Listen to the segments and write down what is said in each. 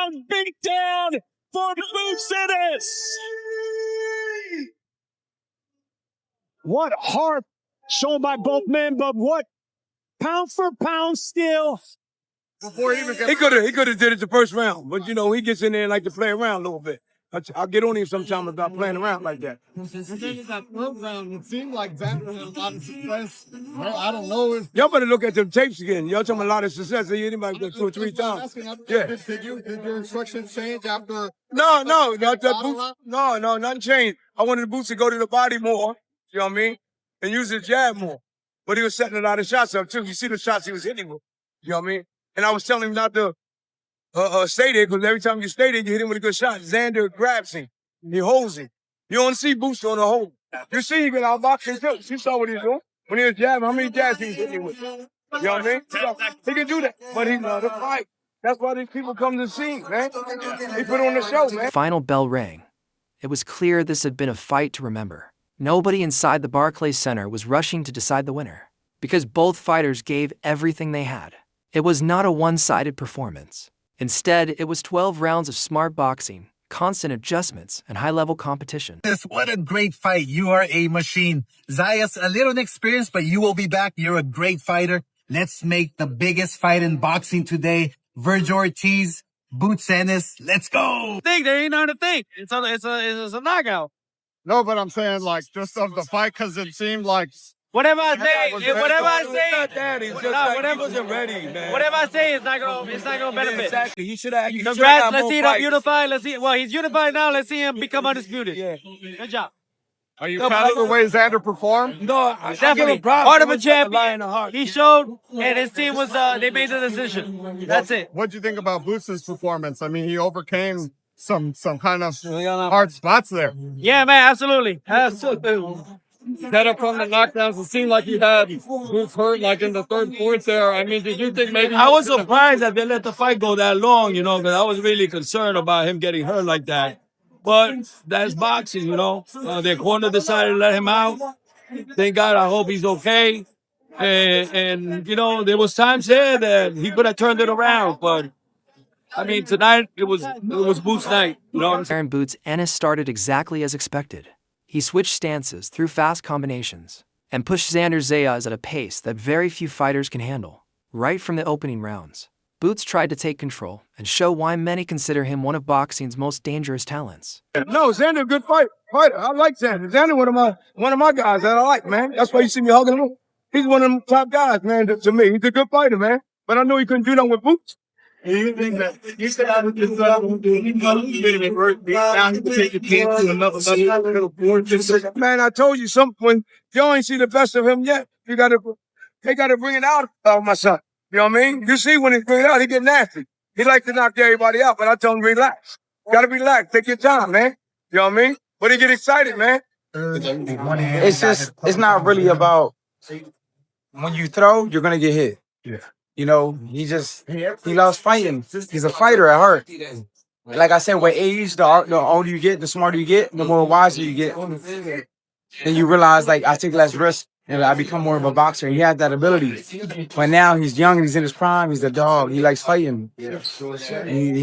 knockdown beatdown for Boots Ennis. What heart shown by both men, but what pound for pound still. Before he could have did it the first round, but you know he gets in there and like to play around a little bit. I'll get on him sometime about playing around like that. That third round, it seemed like Xander had a lot of success. I don't know if y'all better look at the tapes again. Y'all talking a lot of success. Anybody go 2 or 3 times? Yeah. Did your instructions change after? No, nothing changed. I wanted the Boots to go to the body more. You know what I mean? And use his jab more. But he was setting a lot of shots up too. You see the shots he was hitting with. You know what I mean? And I was telling him not to stay there, because every time you stay there, you hit him with a good shot. Xander grabs him. He holds him. You don't see Boots on the hold. You see he can outbox him too. You saw what he was doing. When he was jabbing, how many jabs he was hitting with? You know what I mean? So, he can do that. But he knows the fight. That's why these people come to see, man. He put on the show, man. Final bell rang. It was clear this had been a fight to remember. Nobody inside the Barclays Center was rushing to decide the winner, because both fighters gave everything they had. It was not a one-sided performance. Instead, it was 12 rounds of smart boxing, constant adjustments, and high-level competition. What a great fight. You are a machine. Zayas, a little inexperienced, but you will be back. You're a great fighter. Let's make the biggest fight in boxing today. Virgil Ortiz, Boots Ennis. Let's go. There ain't nothing to think. It's a knockout. No, but I'm saying like just of the fight, because it seemed like whatever I say, He wasn't ready, man. whatever I say is not gonna benefit. Exactly. He should have. Congrats. Let's see him unified. Let's see. Well, he's unified now. Let's see him become undisputed. Yeah. Good job. Are you proud of the way Xander performed? No, Definitely. Heart of a champion. He showed, and his team was. They made the decision. That's it. What'd you think about Boots' performance? I mean, he overcame some kind of hard spots there. Yeah, man. Absolutely. Set up from the knockdowns, it seemed like he had Boots hurt like in the third, fourth there. I mean, did you think maybe... I was surprised that they let the fight go that long, you know, because I was really concerned about him getting hurt like that. But that's boxing, you know. Their corner decided to let him out. Thank God, I hope he's okay. And you know, there was times there that he could have turned it around, but I mean, tonight it was Boots' night, you know what I'm saying? Aaron Boots Ennis started exactly as expected. He switched stances, threw fast combinations, and pushed Xander Zayas at a pace that very few fighters can handle. Right from the opening rounds, Boots tried to take control and show why many consider him one of boxing's most dangerous talents. No, Xander, a good fighter. I like Xander. Xander, one of my guys that I like, man. That's why you see me hugging him. He's one of them top guys, man. To me, he's a good fighter, man. But I know he couldn't do nothing with Boots. You think that you said I would just take a chance to another level? Man, I told you something. When y'all ain't see the best of him yet, they gotta bring it out of my son. You know what I mean? You see when he bring it out, he get nasty. He like to knock everybody out, but I tell him relax. Gotta relax. Take your time, man. You know what I mean? But he get excited, man. It's not really about when you throw, you're gonna get hit. Yeah. You know, he loves fighting. He's a fighter at heart. Like I said, with age, the older you get, the smarter you get, the more wiser you get. And you realize, like, I take less risks and I become more of a boxer. He had that ability. But now he's young and he's in his prime. He's a dog. He likes fighting. He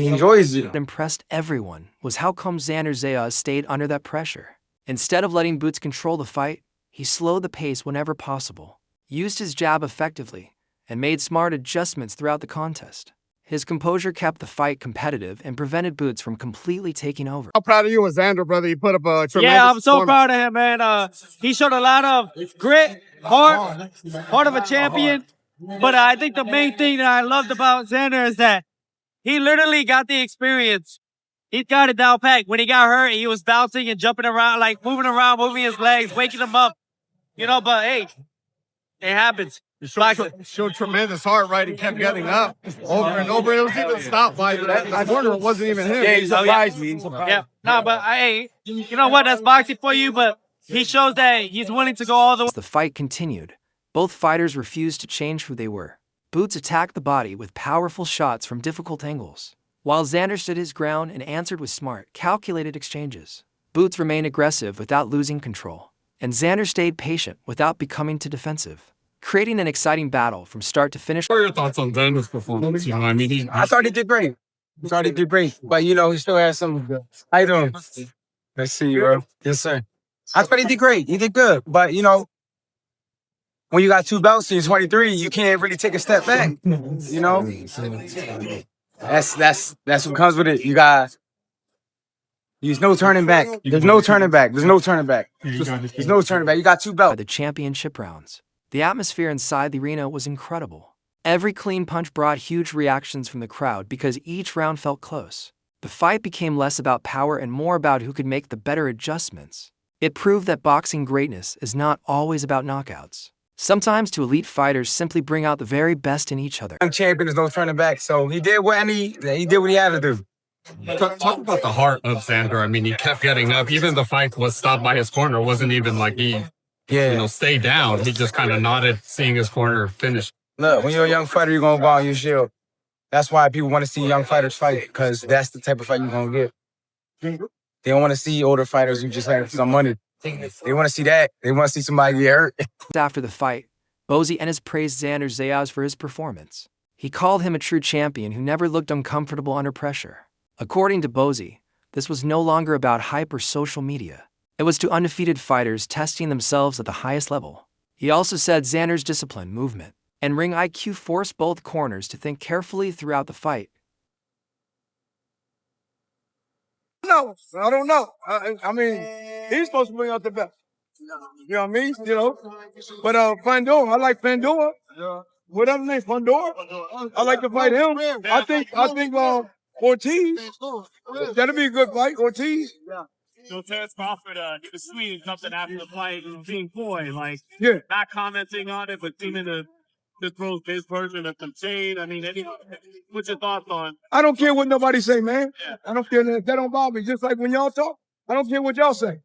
enjoys it. What impressed everyone was how come Xander Zayas stayed under that pressure. Instead of letting Boots control the fight, he slowed the pace whenever possible, used his jab effectively, and made smart adjustments throughout the contest. His composure kept the fight competitive and prevented Boots from completely taking over. How proud of you as Xander, brother? You put up a tremendous Yeah, I'm so performance. proud of him, man. He showed a lot of grit, heart of a champion. But I think the main thing that I loved about Xander is that he literally got the experience. He got it down packed. When he got hurt, he was bouncing and jumping around, like moving around, moving his legs, waking him up. You know, but hey, it happens. He showed tremendous heart, right? He kept getting up over and over. It was even stopped by that corner. It wasn't even him. Yeah, he surprised me. Yeah, no, but hey, you know what? That's boxing for you, but he shows that he's willing to go all the way. As the fight continued, both fighters refused to change who they were. Boots attacked the body with powerful shots from difficult angles, while Xander stood his ground and answered with smart, calculated exchanges. Boots remained aggressive without losing control, and Xander stayed patient without becoming too defensive, creating an exciting battle from start to finish. What are your thoughts on Xander's performance? You know, I mean, I thought he did great. Started to great, but you know he still has some. How you doing? Let's see you, bro. Yes, sir. I thought he did great. He did good, but you know, when you got 2 belts and you're 23, you can't really take a step back. You know, that's what comes with it. You got. There's no turning back. There's no turning back. There's no turning back. There's no turning back. You got 2 belts. The championship rounds. The atmosphere inside the arena was incredible. Every clean punch brought huge reactions from the crowd because each round felt close. The fight became less about power and more about who could make the better adjustments. It proved that boxing greatness is not always about knockouts. Sometimes two elite fighters simply bring out the very best in each other. Young champion is no turning back, so he did what he had to do. Talk about the heart of Xander. I mean, he kept getting up. Even the fight was stopped by his corner. It wasn't even like he, stayed down. He just kind of nodded, seeing his corner finish. Look, when you're a young fighter, you're going to go out on your shield. That's why people want to see young fighters fight, because that's the type of fight you're going to get. They don't want to see older fighters who just have some money. They want to see that. They want to see somebody get hurt. After the fight, Boots Ennis praised Xander Zayas for his performance. He called him a true champion who never looked uncomfortable under pressure. According to Boots, this was no longer about hype or social media. It was to undefeated fighters testing themselves at the highest level. He also said Xander's discipline, movement, and ring IQ forced both corners to think carefully throughout the fight. No, I don't know. I mean, he's supposed to bring out the best. You know what I mean? You know, but Pandora, I like Pandora. What other name? Pandora. I like to fight him. I think Ortiz. That'll be a good fight, Ortiz. So Terrence Crawford, he was tweeting something after the fight, being coy, like not commenting on it, but seeming to throw his version of some shade. I mean, what's your thoughts on? I don't care what nobody say, man. I don't care. That don't bother me. Just like when y'all talk, I don't care what y'all say.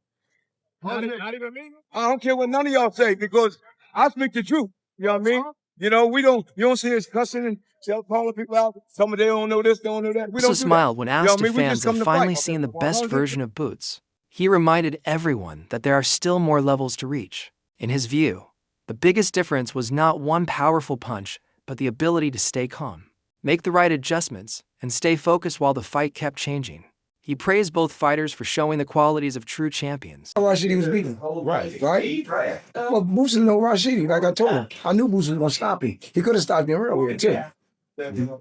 Not even me? I don't care what none of y'all say, because I speak the truth. You know what I mean? You know, you don't see us cussing and calling people out. Some of them don't know this, don't know that. We don't also smiled when asked you know if fans have finally seen the best version of Boots. He reminded everyone that there are still more levels to reach. In his view, the biggest difference was not one powerful punch, but the ability to stay calm, make the right adjustments, and stay focused while the fight kept changing. He praised both fighters for showing the qualities of true champions. Rashidi was beating. Right? Well, Boots is no Rashidi, like I told him. I knew Boots was going to stop him. He could have stopped him earlier, too.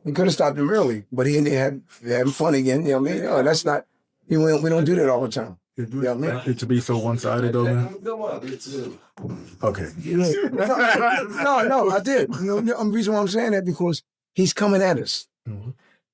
He could have stopped him early, but he ended up having fun again. You know what I mean? No, that's not, we don't do that all the time. You know what I mean? To be so one-sided, though, man. Okay. No, I did. You know, the reason why I'm saying that, because he's coming at us.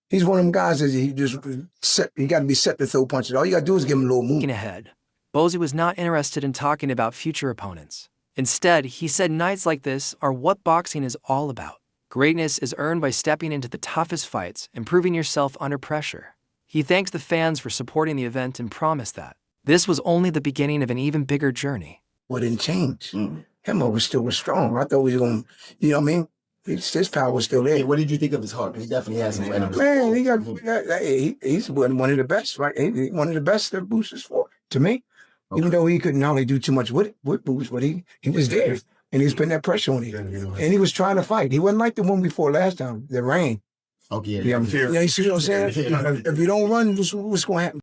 He's one of them guys that he got to be set to throw punches. All you got to do is give him a little move. Looking ahead, Boots was not interested in talking about future opponents. Instead, he said nights like this are what boxing is all about. Greatness is earned by stepping into the toughest fights and proving yourself under pressure. He thanked the fans for supporting the event and promised that this was only the beginning of an even bigger journey. What didn't change? Him still was strong. I thought he was going to, you know what I mean? His power was still there. Hey, what did you think of his heart? He definitely has some energy. Man, he's one of the best, right? He's one of the best that Boots is for, to me. Okay. Even though he couldn't only do too much with Boots, but he was there. And he was putting that pressure on him. And he was trying to fight. He wasn't like the one we fought last time, the rain. Okay. You see what I'm saying? If you don't run, what's going to happen?